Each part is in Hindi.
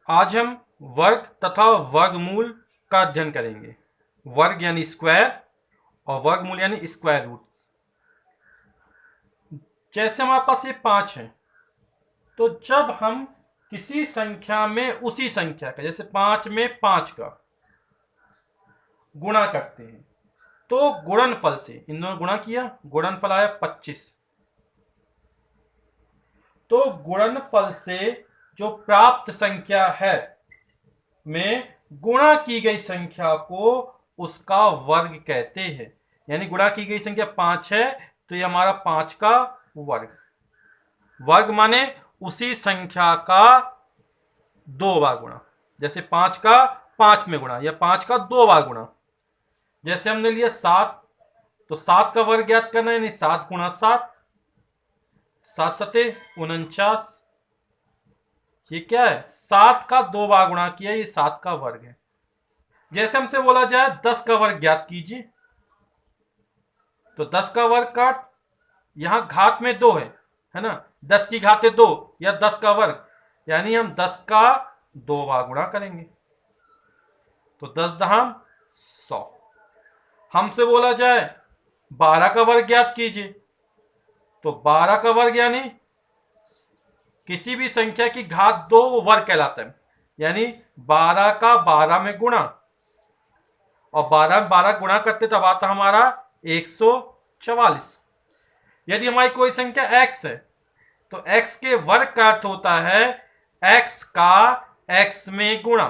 आज हम वर्ग तथा वर्गमूल का अध्ययन करेंगे। वर्ग यानी स्क्वायर और वर्गमूल यानी स्क्वायर रूट। जैसे हमारे पास ये 5 है, तो जब हम किसी संख्या में उसी संख्या का, जैसे 5 में 5 का गुणा करते हैं, तो गुणनफल से इन दोनों गुणा किया, गुणनफल आया 25। तो गुणनफल से जो प्राप्त संख्या है में गुणा की गई संख्या को उसका वर्ग कहते हैं। यानी गुणा की गई संख्या 5 है, तो ये हमारा 5 का वर्ग। वर्ग माने उसी संख्या का 2 बार गुणा। जैसे 5 का 5 में गुणा या 5 का 2 बार गुणा। जैसे हमने लिया 7, तो 7 का वर्ग ज्ञात करना है, यानी 7 गुणा 7, 7 सते 49। ये क्या है? 7 का 2 बार गुणा किया, ये 7 का वर्ग है। जैसे हमसे बोला जाए 10 का वर्ग ज्ञात कीजिए, तो 10 का वर्ग का यहां घात में 2 है ना, 10 की घाते 2 या 10 का वर्ग, यानी हम 10 का 2 बार गुणा करेंगे, तो 10 दहाम 100। हमसे बोला जाए 12 का वर्ग ज्ञात कीजिए, तो 12 का वर्ग यानी किसी भी संख्या की घात 2 वर्ग कहलाता है। यानी 12 का 12 में गुणा, और 12 में 12 गुणा करते तब आता हमारा 144। यदि हमारी कोई संख्या x है, तो x के वर्ग का अर्थ होता है x का x में गुणा।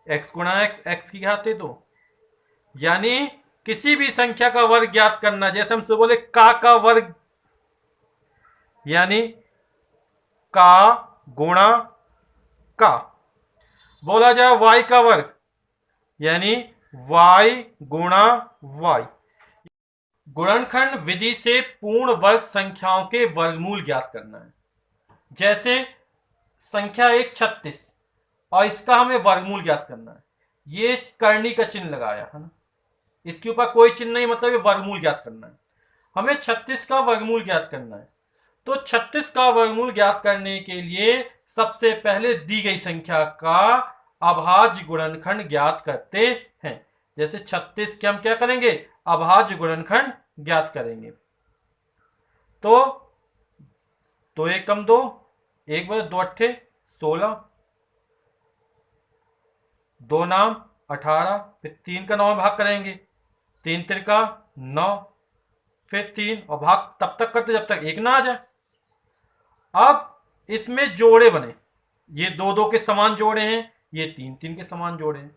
x गुणा x, x की घात 2। यानी किसी भी संख्या का वर्ग ज्ञात करना, जैसे हमसे बोले का वर्ग, यानी का गुणा का। बोला जाए y का वर्ग, यानी y गुणा y। गुणनखंड विधि से पूर्ण वर्ग संख्याओं के वर्गमूल ज्ञात करना है। जैसे संख्या 1 36 और इसका हमें वर्गमूल ज्ञात करना है। ये करनी का चिन्ह लगाया है ना, इसके ऊपर कोई चिन्ह नहीं, मतलब ये वर्गमूल ज्ञात करना है। हमें 36 का वर्गमूल ज्ञात करना है, तो 36 का वर्गमूल ज्ञात करने के लिए सबसे पहले दी गई संख्या का अभाज्य गुणनखंड ज्ञात करते हैं। जैसे 36 के हम क्या करेंगे? अभाज्य गुणनखंड ज्ञात करेंगे। तो 2 एकम 2, 1 बजे 2 अट्ठे 16, 2 नाम 18, फिर 3 का 9 में भाग करेंगे, 3 तिरका 9, फिर 3 और भाग तब तक करते जब तक 1 ना आ जाए। अब इसमें जोड़े बने, ये 2 2 के समान जोड़े हैं, ये 3 3 के समान जोड़े हैं।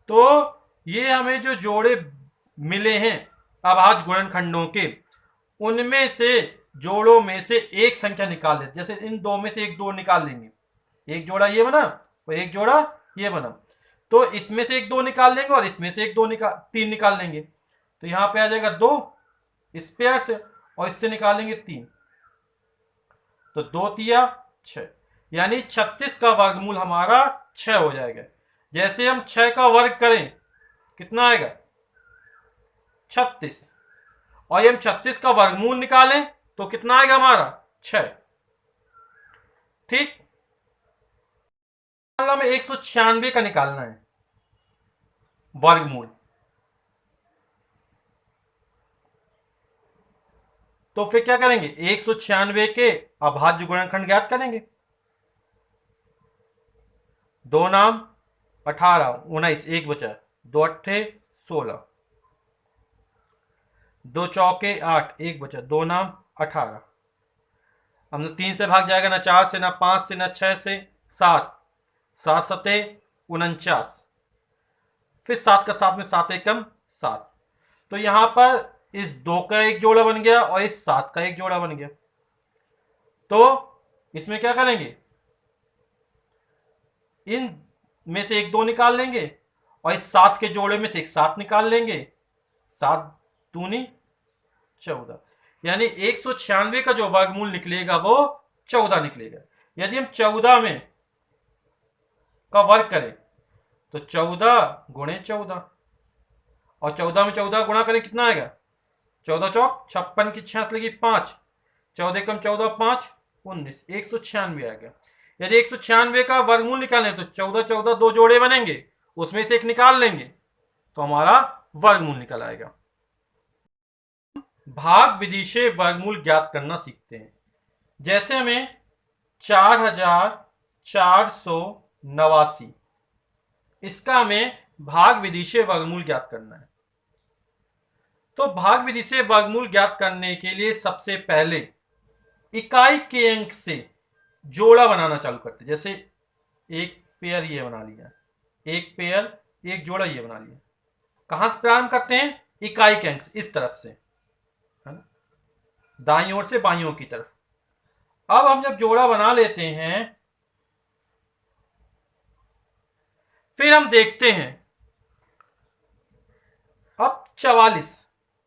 तो ये हमें जो जोड़े मिले हैं अभाज्य गुणनखंडों के, उनमें से जोड़ों में से एक संख्या निकाल लेते। जैसे इन 2 में से एक 2 निकाल लेंगे, एक जोड़ा ये बना और एक जोड़ा ये बना, तो इसमें से एक 2 निकाल लेंगे और इसमें से एक 3 निकाल लेंगे, तो यहां पे आ जाएगा 2 इस पेयर से, और इससे निकालेंगे 3, तो 2 तिया 6, यानी 36 का वर्गमूल हमारा 6 हो जाएगा। जैसे हम 6 का वर्ग करें, कितना आएगा? 36, और हम 36 का वर्गमूल निकालें तो कितना आएगा हमारा? 6। ठीक, हमें 196 का निकालना है वर्गमूल, तो फिर क्या करेंगे? 196 के अभाज्य गुणनखंड ज्ञात करेंगे। 2 नाम 18 19, 1 बचा, 2 अट्ठे 16, 2 चौके 8, 1 बचा, 2 नाम 18। अब न 3 से भाग जाएगा, ना 4 से, ना 5 से, ना 6 से, 7, 7 सते 49, फिर 7 का 7 में 7 एकम 7। तो यहां पर इस 2 का एक जोड़ा बन गया और इस 7 का एक जोड़ा बन गया। तो इसमें क्या करेंगे? इन में से एक 2 निकाल लेंगे और इस 7 के जोड़े में से एक 7 निकाल लेंगे, 7 दूनी 14, यानी 196 का जो वर्गमूल निकलेगा वो 14 निकलेगा। यदि हम 14 में का वर्ग करें तो 14 गुणे 14, और 14 में 14 गुणा करें, कितना आएगा? 14 चौक 56 की 6 लगी 5, 14 कम 14 5 19, 196 आ गया। यदि 196 का वर्गमूल निकालें तो 14 14 दो जोड़े बनेंगे, उसमें से एक निकाल लेंगे तो हमारा वर्गमूल निकल आएगा। भाग विधि से वर्गमूल ज्ञात करना सीखते हैं। जैसे हमें 4489 इसका हमें भाग विधि से वर्गमूल ज्ञात करना है। तो भाग विधि से वर्गमूल ज्ञात करने के लिए सबसे पहले इकाई के अंक से जोड़ा बनाना चालू करते हैं। जैसे एक पेयर ये बना लिया, एक पेयर एक जोड़ा ये बना लिया। कहां से प्रारंभ करते हैं? इकाई के अंक से, इस तरफ से, है ना, दाईं ओर से बाईं ओर की तरफ। अब हम जब जोड़ा बना लेते हैं फिर हम देखते हैं अब 44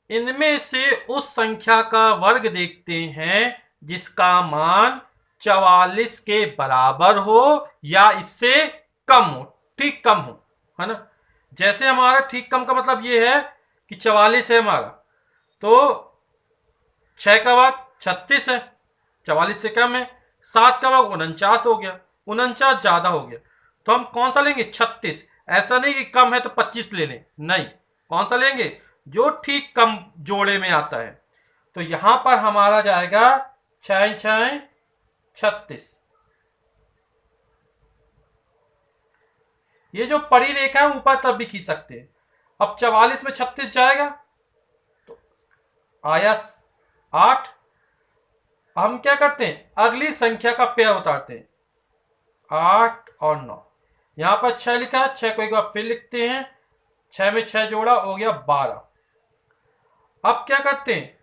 इनमें से उस संख्या का वर्ग देखते हैं जिसका मान 44 के बराबर हो या इससे कम हो, ठीक कम हो, है ना। जैसे हमारा ठीक कम का मतलब ये है कि 44 है हमारा, तो 6 का भाग 36 है, 44 से कम है। 7 का भाग 49 हो गया, 49 ज्यादा हो गया, तो हम कौन सा लेंगे? 36। ऐसा नहीं कि कम है तो 25 ले लें, नहीं, कौन सा लेंगे? जो ठीक कम जोड़े में आता है। तो यहां पर हमारा जाएगा 6 6 36। ये जो परी रेखा है ऊपर तब भी खींच सकते हैं। अब 44 में 36 जाएगा तो आया 8। हम क्या करते हैं? अगली संख्या का पेयर उतारते हैं, 8 और 9। यहां पर 6 लिखा है, 6 को एक बार फिर लिखते हैं, 6 में 6 जोड़ा हो गया 12। अब क्या करते हैं?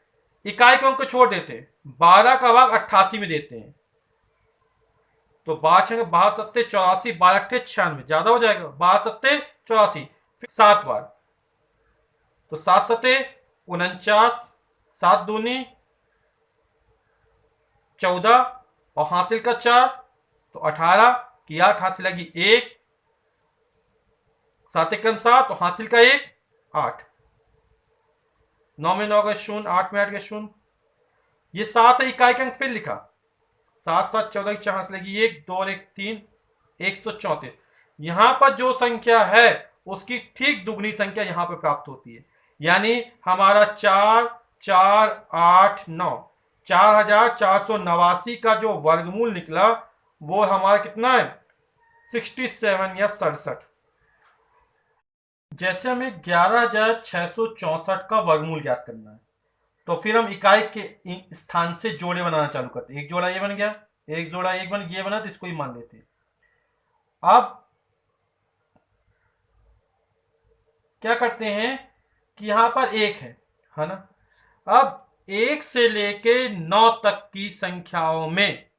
इकाई के अंक को छोड़ देते हैं, 12 का भाग 88 में देते हैं, तो 12 12 सत्ते 84, 12 अट्ठे 96, ज्यादा हो जाएगा, 12 सत्ते 84, फिर 7 बार, तो 7 सत्ते 49, 7 दूनी 14 और हासिल का 4 तो 18 की 8 हासिल लगी 1, 7 एकम 7 तो हासिल का 1 8, 9 में 9 का 0, 8 में 8 का 0, ये 7 है, इकाई का अंक फिर लिखा, 7 7 14 की 4 हासिल लगी 1, 2 और 1 3, 134। यहां पर जो संख्या है उसकी ठीक दुगनी संख्या यहां पर प्राप्त होती है, यानी हमारा 4 4 8 9 4489 का जो वर्गमूल निकला वो हमारा कितना है? 67 या 67। जैसे हमें 11664 का वर्गमूल ज्ञात करना है तो फिर हम इकाई के स्थान से जोड़े बनाना चालू करते हैं। एक जोड़ा ये बन गया, एक जोड़ा एक बन ये बना, तो इसको ही मान लेते हैं। अब क्या करते हैं कि यहां पर 1 है ना। अब 1 से लेके 9 तक की संख्याओं में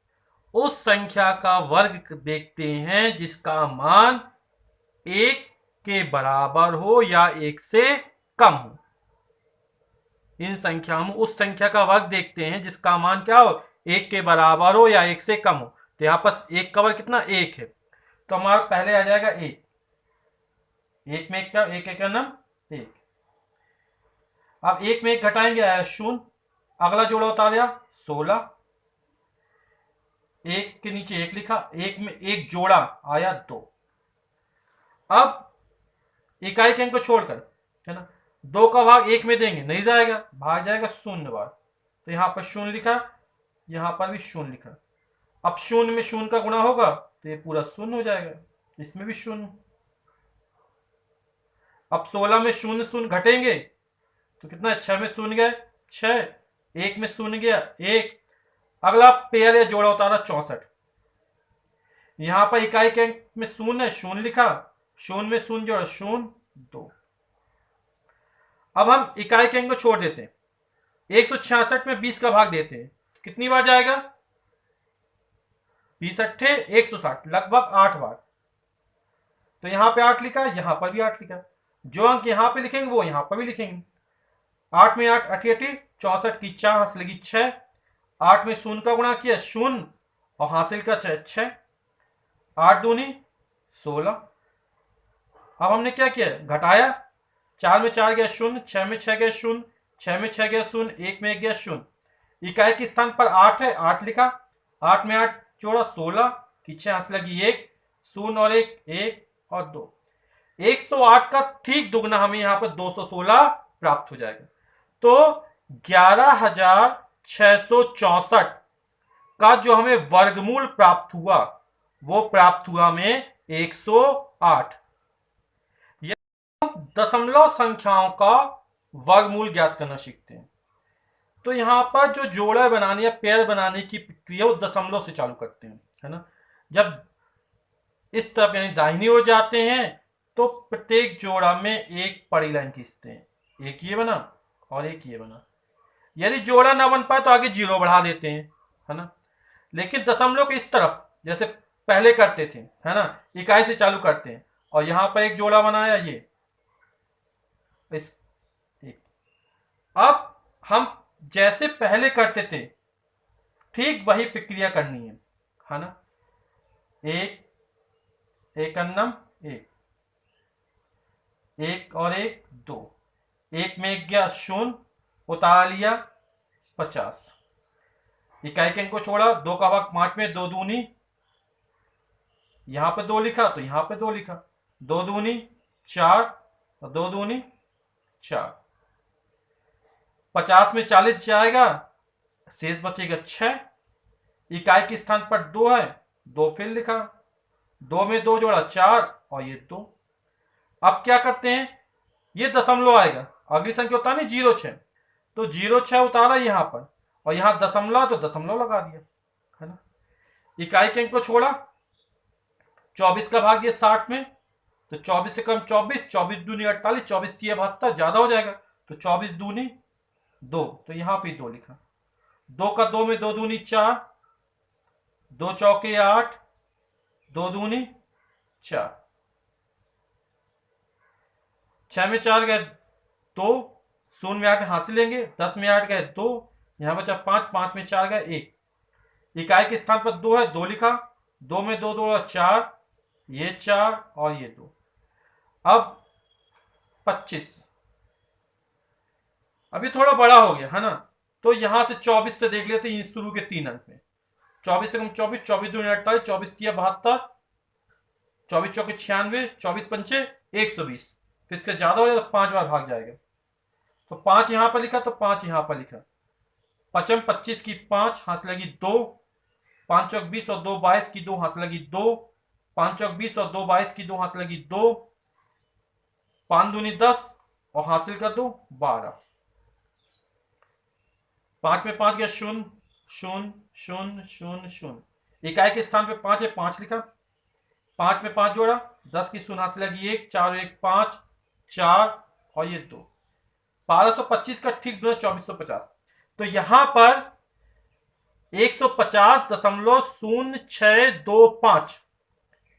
उस संख्या का वर्ग देखते हैं जिसका मान 1 के बराबर हो या 1 से कम हो। इन संख्याओं में उस संख्या का वर्ग देखते हैं जिसका मान क्या हो? 1 के बराबर हो या 1 से कम हो। तो यहां पर 1 का वर्ग कितना? 1 है, तो हमारा पहले आ जाएगा 1, 1 में 1 का 1 का नाम 1। अब 1 में 1 घटाएंगे, आया 0, अगला जोड़ा उतारा 16, 1 के नीचे 1 लिखा, 1 में 1 जोड़ा आया 2। अब इकाई के अंक को छोड़कर, है ना, 2 का भाग 1 में देंगे, नहीं जाएगा, भाग जाएगा 0 बार, तो यहां पर 0 लिखा, यहां पर भी 0 लिखा। अब 0 में 0 का गुणा होगा तो ये पूरा 0 हो जाएगा, इसमें भी 0। अब 16 में 0 0 घटेंगे तो कितना है? 6 में 0 गए 6, 1 में 0 गया 1, अगला पेयर या जोड़ा उतारा 64। यहां पर इकाई के अंक में 0 है, 0 लिखा, 0 में 0 जोड़ा 0 2। अब हम इकाई के अंक को छोड़ देते हैं, 166 में 20 का भाग देते हैं, तो कितनी बार जाएगा? 20 अट्ठे 160, लगभग 8 बार। तो यहां पे 8 लिखा, यहां पर भी 8 लिखा, जो अंक यहां पे लिखेंगे वो यहां पर भी लिखेंगे। 8 में 8 अठी 64 की 4 हासिल लगी 6, 8 में 0 का गुणा किया 0 और हासिल का 6, 8 दूनी 16। अब हमने क्या किया? घटाया, 4 में 4 गया 0, 6 में 6 गया 0, 6 में 6 गया 0, 1 में 1 गया 0। इकाई के स्थान पर 8 है, 8 लिखा, 8 में 8 जोड़ा 16 कि 6 हाथ से लगी 1, 0 और 1, 1 और 2। 108 का ठीक दुगना हमें यहां पर 216 प्राप्त हो जाएगा। तो 11,664 का जो हमें वर्गमूल प्राप्त हुआ वो प्राप्त हुआ हमें 108। दशमलव संख्याओं का वर्गमूल ज्ञात करना सीखते हैं। तो यहां पर जो जोड़ा बनाने या पेयर बनाने की प्रक्रिया वो दशमलव से चालू करते हैं, है ना। जब इस तरफ यानी दाहिनी ओर जाते हैं तो प्रत्येक जोड़ा में एक पड़ी लाइन खींचते हैं, एक ये बना और एक ये बना। यदि जोड़ा ना बन पाए तो आगे 0 बढ़ा देते हैं, है ना। लेकिन दशमलव के इस तरफ जैसे पहले करते थे, है ना, इकाई से चालू करते हैं और यहां पर एक जोड़ा बनाया ये इस एक। अब हम जैसे पहले करते थे ठीक वही प्रक्रिया करनी है ना। एक एक अन्नम एक, एक और एक 2, एक में गया 0, उतार लिया 50, इकाई के अंक को छोड़ा, 2 का भाग 5 में 2 दूनी, यहां पे 2 लिखा तो यहां पे 2 लिखा, 2 दूनी 4 और 2 दूनी 4। 50 में 40 जाएगा, शेष बचेगा 6, इकाई के स्थान पर 2 है, 2 फिर लिखा, 2 में 2 जोड़ा 4 और ये 2। अब क्या करते हैं, ये दशमलव आएगा, अगली संख्या होता नहीं 06, तो 06 उतारा यहां पर और यहां दशमलव तो दशमलव लगा दिया, है ना। इकाई के अंक को छोड़ा, 24 का भाग ये 60 में, तो 24 से कम 24, 24 दूनी 48, 24 तिया 72, ज्यादा हो जाएगा तो 24 दूनी 2, तो यहां पे 2 लिखा, 2 का 2 में 2 दूनी 4, 2 चौके 8, 2 दूनी 4, 6 में 4 गए 2, 0 में 8 हासिल लेंगे, 10 में 8 गए 2, यहां बचा 5, 5 में 4 गए 1, इकाई के स्थान पर 2 है, 2 लिखा, 2 में 2 2 4, ये 4 और ये 2। अब 25, अभी थोड़ा बड़ा हो गया, है ना। तो यहां से 24 से देख लेते हैं शुरू के 3 अंक में, 24 से कम 24, 24 दूनी 48, 24 तिया 72, 24 चौके 96, 24 पंचे 120, फिर इससे ज्यादा हो जाए तो 5 बार भाग जाएगा, तो 5 यहां पर लिखा तो 5 यहां पर लिखा, 5 25 की 5 हाथ लगी 2, 5 चौक 20 और 2 22 की 2 हाथ लगी 2, 5 चौक 20 और 2 22 की 2 हाथ लगी 2, 5 दूनी 10 और हासिल कर दो 12, 5 में 5 गया 0 0 0 0 0, इकाई के स्थान पे 5 है, 5 लिखा, 5 में 5 जोड़ा, 10 की 0 हाथ लगी 1, 4 और 1 5, 4 और ये 2, 1225 का ठीक दो 2450। तो यहां पर 150.0625,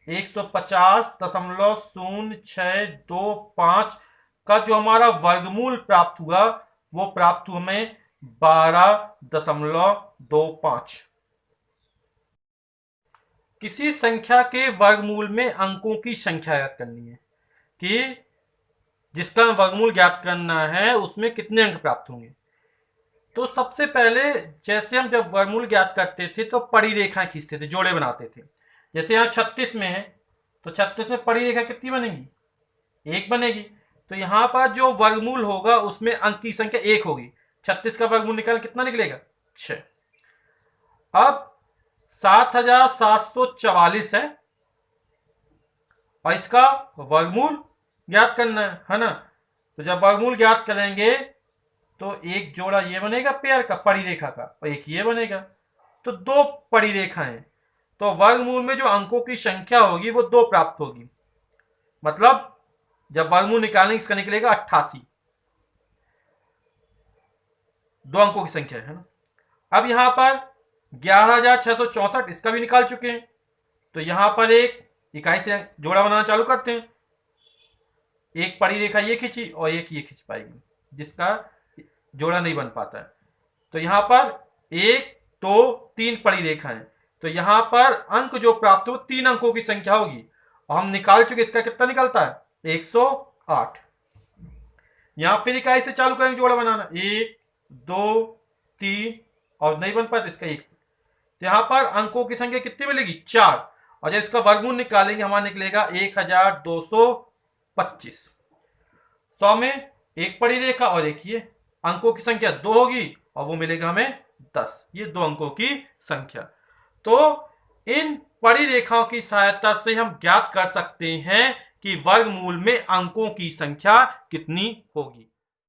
150.0625 का जो हमारा वर्गमूल प्राप्त हुआ वो प्राप्त हुआ हमें 12.25। किसी संख्या के वर्गमूल में अंकों की संख्या ज्ञात करनी है कि जिसका वर्गमूल ज्ञात करना है उसमें कितने अंक प्राप्त होंगे। तो सबसे पहले जैसे हम जब वर्गमूल ज्ञात करते थे तो पड़ी रेखाएं खींचते थे, जोड़े बनाते थे। जैसे यहाँ 36 में है तो 36 में पड़ी रेखा कितनी बनेगी, 1 बनेगी। तो यहां पर जो वर्गमूल होगा उसमें अंक की संख्या 1 होगी। 36 का वर्गमूल निकाल कितना निकलेगा 6। अब 7744 है और इसका वर्गमूल ज्ञात करना है ना। तो जब वर्गमूल ज्ञात करेंगे तो एक जोड़ा ये बनेगा पेयर का पड़ी रेखा का और एक ये बनेगा, तो 2 पड़ी रेखाएं, तो वर्गमूल में जो अंकों की संख्या होगी वो 2 प्राप्त होगी। मतलब जब वर्गमूल निकालेंगे इसका निकलेगा 88, 2 अंकों की संख्या है ना। अब यहां पर 11,664 इसका भी निकाल चुके हैं, तो यहां पर एक इकाई से जोड़ा बनाना चालू करते हैं। एक पड़ी रेखा ये खींची और एक ये खींच पाएगी जिसका जोड़ा नहीं बन पाता है। तो यहां पर 1 2 3 पड़ी रेखाएं, तो यहां पर अंक जो प्राप्त हो 3 अंकों की संख्या होगी और हम निकाल चुके, इसका कितना निकलता है 108। यहां फिर इकाई से चालू करेंगे जोड़ा बनाना, 1 2 3 और नहीं बन पाया तो इसका 1। तो यहां पर अंकों की संख्या कितनी मिलेगी 4। और जब इसका वर्गमूल निकालेंगे हमारा निकलेगा 1225। 100 में एक पड़ी रेखा और एक ये, अंकों की संख्या 2 होगी और वो मिलेगा हमें 10। ये 2 अंकों की संख्या। तो इन पड़ी रेखाओं की सहायता से हम ज्ञात कर सकते हैं कि वर्गमूल में अंकों की संख्या कितनी होगी।